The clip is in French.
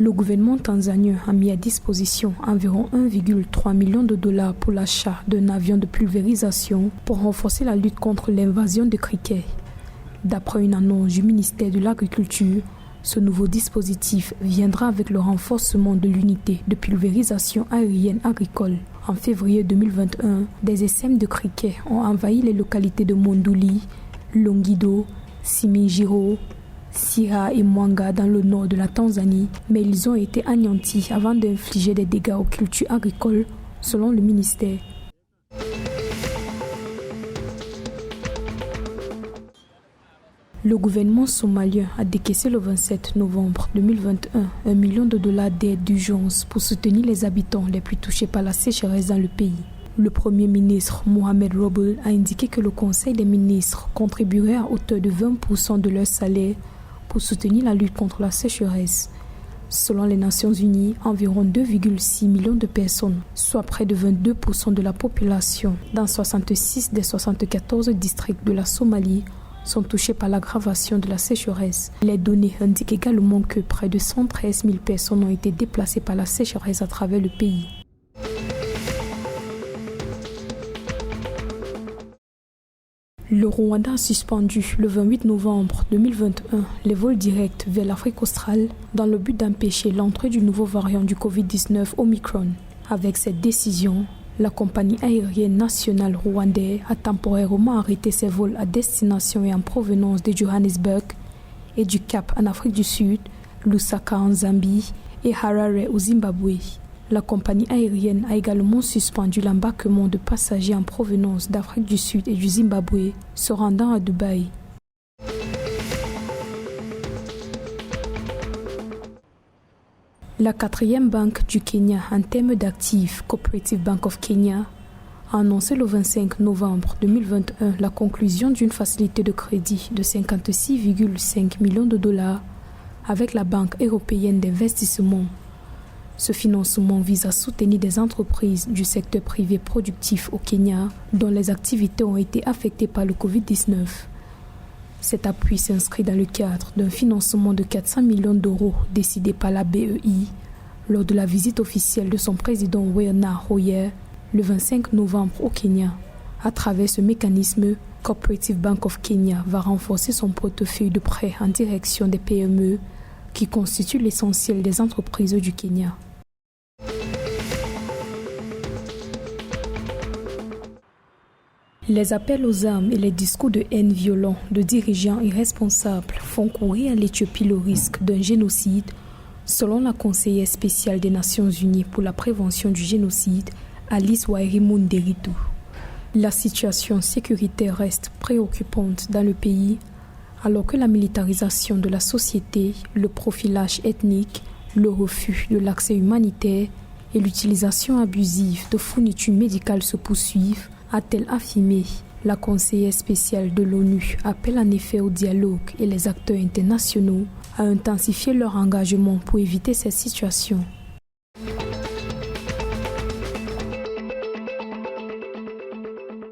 Le gouvernement tanzanien a mis à disposition environ 1,3 million de dollars pour l'achat d'un avion de pulvérisation pour renforcer la lutte contre l'invasion de criquets. D'après une annonce du ministère de l'Agriculture, ce nouveau dispositif viendra avec le renforcement de l'unité de pulvérisation aérienne agricole. En février 2021, des essaims de criquets ont envahi les localités de Monduli, Longido, Siminjiro, Sira et Mwanga dans le nord de la Tanzanie, mais ils ont été anéantis avant d'infliger des dégâts aux cultures agricoles, selon le ministère. Le gouvernement somalien a décaissé le 27 novembre 2021 1 million de dollars d'aide d'urgence pour soutenir les habitants les plus touchés par la sécheresse dans le pays. Le Premier ministre Mohamed Roble a indiqué que le Conseil des ministres contribuerait à hauteur de 20% de leur salaire pour soutenir la lutte contre la sécheresse. Selon les Nations Unies, environ 2,6 millions de personnes, soit près de 22% de la population, dans 66 des 74 districts de la Somalie, sont touchés par l'aggravation de la sécheresse. Les données indiquent également que près de 113 000 personnes ont été déplacées par la sécheresse à travers le pays. Le Rwanda a suspendu le 28 novembre 2021 les vols directs vers l'Afrique australe dans le but d'empêcher l'entrée du nouveau variant du Covid-19 Omicron. Avec cette décision, la compagnie aérienne nationale rwandaise a temporairement arrêté ses vols à destination et en provenance de Johannesburg et du Cap en Afrique du Sud, Lusaka en Zambie et Harare au Zimbabwe. La compagnie aérienne a également suspendu l'embarquement de passagers en provenance d'Afrique du Sud et du Zimbabwe se rendant à Dubaï. La quatrième banque du Kenya en termes d'actifs, Cooperative Bank of Kenya, a annoncé le 25 novembre 2021 la conclusion d'une facilité de crédit de 56,5 millions de dollars avec la Banque européenne d'investissement. Ce financement vise à soutenir des entreprises du secteur privé productif au Kenya dont les activités ont été affectées par le Covid-19. Cet appui s'inscrit dans le cadre d'un financement de 400 millions d'euros décidé par la BEI lors de la visite officielle de son président Werner Hoyer le 25 novembre au Kenya. À travers ce mécanisme, Cooperative Bank of Kenya va renforcer son portefeuille de prêts en direction des PME qui constituent l'essentiel des entreprises du Kenya. Les appels aux armes et les discours de haine violents de dirigeants irresponsables font courir à l'Éthiopie le risque d'un génocide, selon la conseillère spéciale des Nations Unies pour la prévention du génocide, Alice Wairimu-Nderitu. La situation sécuritaire reste préoccupante dans le pays, alors que la militarisation de la société, le profilage ethnique, le refus de l'accès humanitaire et l'utilisation abusive de fournitures médicales se poursuivent, a-t-elle affirmé. La conseillère spéciale de l'ONU appelle en effet au dialogue et les acteurs internationaux à intensifier leur engagement pour éviter cette situation.